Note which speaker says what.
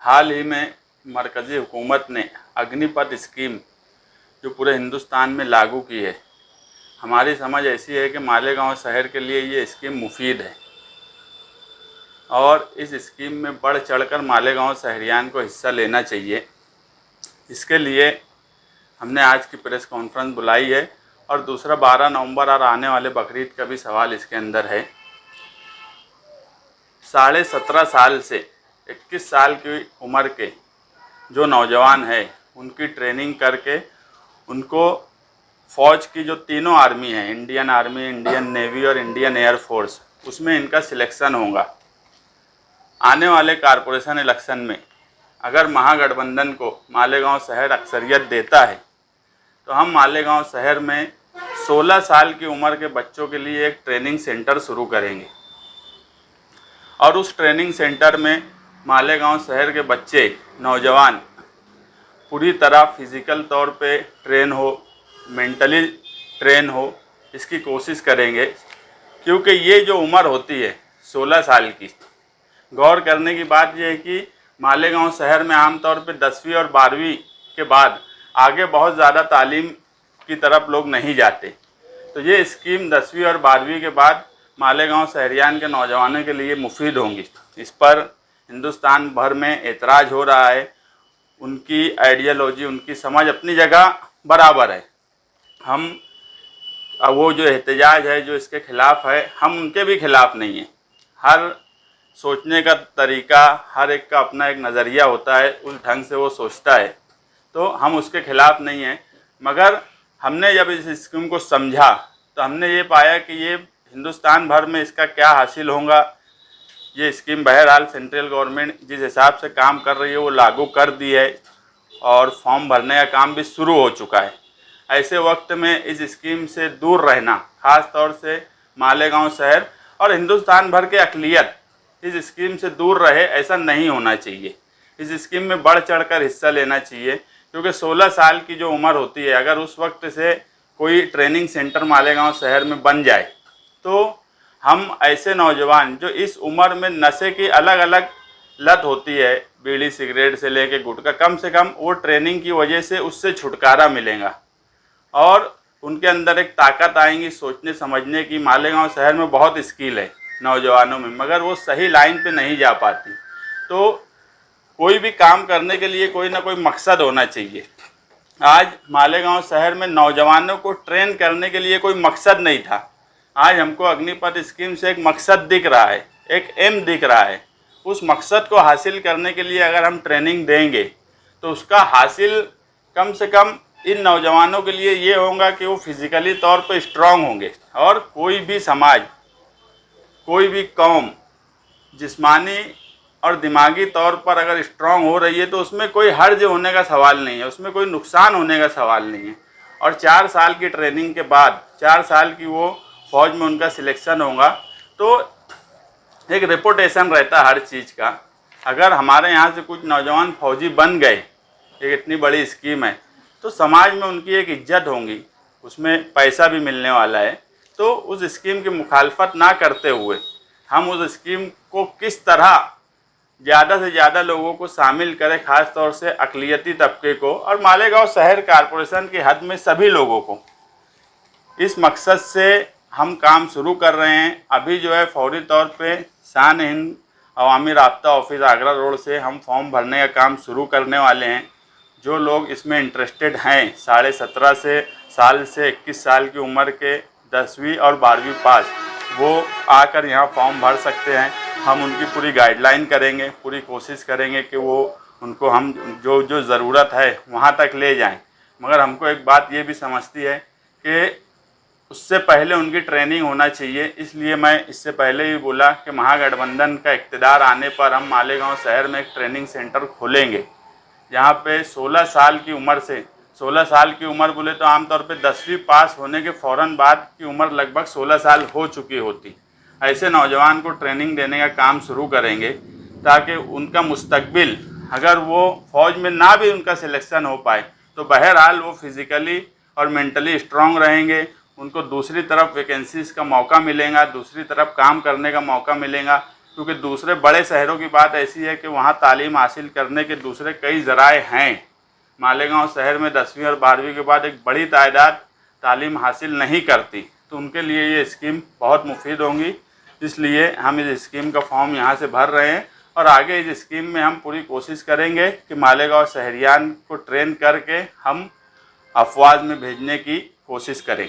Speaker 1: हाल ही में मरकज़ी हुकूमत ने अग्निपथ स्कीम जो पूरे हिंदुस्तान में लागू की है, हमारी समझ ऐसी है कि मालेगांव शहर के लिए ये स्कीम मुफीद है और इस स्कीम में बढ़ चढ़कर मालेगांव शहरियान को हिस्सा लेना चाहिए। इसके लिए हमने आज की प्रेस कॉन्फ्रेंस बुलाई है और दूसरा 12 नवंबर और आने वाले बकरीद का भी सवाल इसके अंदर है। 17.5 साल से 21 साल की उम्र के जो नौजवान है उनकी ट्रेनिंग करके उनको फ़ौज की जो तीनों आर्मी है, इंडियन आर्मी, इंडियन नेवी और इंडियन एयर फोर्स, उसमें इनका सिलेक्शन होगा। आने वाले कारपोरेशन इलेक्शन में अगर महागठबंधन को मालेगांव शहर अक्सरियत देता है तो हम मालेगांव शहर में 16 साल की उम्र के बच्चों के लिए एक ट्रेनिंग सेंटर शुरू करेंगे और उस ट्रेनिंग सेंटर में मालेगांव शहर के बच्चे, नौजवान पूरी तरह फिज़िकल तौर पे ट्रेन हो, मेंटली ट्रेन हो, इसकी कोशिश करेंगे। क्योंकि ये जो उम्र होती है 16 साल की, गौर करने की बात यह है कि मालेगांव शहर में आमतौर पे 10वीं और 12वीं के बाद आगे बहुत ज़्यादा तालीम की तरफ लोग नहीं जाते। तो ये स्कीम 10वीं और 12वीं के बाद मालेगांव शहरियान के नौजवानों के लिए मुफीद होंगी। इस पर हिंदुस्तान भर में एतराज़ हो रहा है। उनकी आइडियोलॉजी, उनकी समझ अपनी जगह बराबर है। हम वो जो एहतजाज है, जो इसके ख़िलाफ़ है, हम उनके भी ख़िलाफ़ नहीं हैं। हर सोचने का तरीका, हर एक का अपना एक नज़रिया होता है, उस ढंग से वो सोचता है, तो हम उसके ख़िलाफ़ नहीं हैं। मगर हमने जब इस स्कीम को समझा तो हमने ये पाया कि ये हिंदुस्तान भर में इसका क्या हासिल होगा। ये स्कीम बहरहाल सेंट्रल गवर्नमेंट जिस हिसाब से काम कर रही है वो लागू कर दी है और फॉर्म भरने का काम भी शुरू हो चुका है। ऐसे वक्त में इस स्कीम से दूर रहना, ख़ास तौर से मालेगांव शहर और हिंदुस्तान भर के अक़लियत इस स्कीम से दूर रहे, ऐसा नहीं होना चाहिए। इस स्कीम में बढ़ चढ़कर हिस्सा लेना चाहिए, क्योंकि 16 साल की जो उम्र होती है, अगर उस वक्त से कोई ट्रेनिंग सेंटर मालेगांव शहर में बन जाए तो हम ऐसे नौजवान जो इस उम्र में नशे की अलग अलग लत होती है, बीड़ी सिगरेट से लेके गुटखा, कम से कम वो ट्रेनिंग की वजह से उससे छुटकारा मिलेगा और उनके अंदर एक ताकत आएंगी सोचने समझने की। मालेगांव शहर में बहुत स्किल है नौजवानों में, मगर वो सही लाइन पे नहीं जा पाती। तो कोई भी काम करने के लिए कोई ना कोई मकसद होना चाहिए। आज मालेगांव शहर में नौजवानों को ट्रेन करने के लिए कोई मकसद नहीं था। आज हमको अग्निपथ स्कीम से एक मकसद दिख रहा है, एक एम दिख रहा है। उस मकसद को हासिल करने के लिए अगर हम ट्रेनिंग देंगे तो उसका हासिल कम से कम इन नौजवानों के लिए ये होगा कि वो फिज़िकली तौर पर स्ट्रांग होंगे। और कोई भी समाज, कोई भी कौम जिस्मानी और दिमागी तौर पर अगर स्ट्रांग हो रही है तो उसमें कोई हर्ज होने का सवाल नहीं है, उसमें कोई नुकसान होने का सवाल नहीं है। और 4 साल की ट्रेनिंग के बाद 4 साल की वो फ़ौज में उनका सिलेक्शन होगा तो एक रेपुटेशन रहता है हर चीज़ का। अगर हमारे यहाँ से कुछ नौजवान फ़ौजी बन गए, एक इतनी बड़ी स्कीम है, तो समाज में उनकी एक इज्जत होगी, उसमें पैसा भी मिलने वाला है। तो उस स्कीम की मुखालफत ना करते हुए हम उस स्कीम को किस तरह ज़्यादा से ज़्यादा लोगों को शामिल करें, ख़ास तौर से अक़लियती तबके को और मालेगांव शहर कॉरपोरेशन की हद में सभी लोगों को, इस मकसद से हम काम शुरू कर रहे हैं। अभी जो है फौरी तौर पे शान हिंद अवामी राब्ता ऑफिस आगरा रोड से हम फॉर्म भरने का काम शुरू करने वाले हैं। जो लोग इसमें इंटरेस्टेड हैं, 17.5 साल से 21 साल की उम्र के 10वीं और 12वीं पास, वो आकर यहाँ फॉर्म भर सकते हैं। हम उनकी पूरी गाइडलाइन करेंगे, पूरी कोशिश करेंगे कि वो उनको हम जो जो ज़रूरत है वहाँ तक ले जाएं। मगर हमको एक बात ये भी समझती है कि उससे पहले उनकी ट्रेनिंग होना चाहिए। इसलिए मैं इससे पहले ही बोला कि महागठबंधन का इक़्तिदार आने पर हम मालेगांव शहर में एक ट्रेनिंग सेंटर खोलेंगे, जहाँ पे 16 साल की उम्र से, 16 साल की उम्र बोले तो आमतौर पे 10वीं पास होने के फ़ौरन बाद की उम्र लगभग 16 साल हो चुकी होती। ऐसे नौजवान को ट्रेनिंग देने का काम शुरू करेंगे ताकि उनका मुस्तकबिल, अगर वो फ़ौज में ना भी उनका सिलेक्शन हो पाए तो बहरहाल वो फिज़िकली और मेंटली स्ट्रांग रहेंगे। उनको दूसरी तरफ वैकेंसीज़ का मौका मिलेगा, दूसरी तरफ काम करने का मौका मिलेगा। क्योंकि दूसरे बड़े शहरों की बात ऐसी है कि वहाँ तालीम हासिल करने के दूसरे कई ज़राए हैं। मालेगांव शहर में 10वीं और 12वीं के बाद एक बड़ी तादाद तालीम हासिल नहीं करती, तो उनके लिए ये स्कीम बहुत मुफीद होंगी। इसलिए हम इस स्कीम का फॉर्म यहाँ से भर रहे हैं और आगे इस स्कीम में हम पूरी कोशिश करेंगे कि मालेगांव शहरियान को ट्रेन करके हम अफवाज में भेजने की कोशिश करें।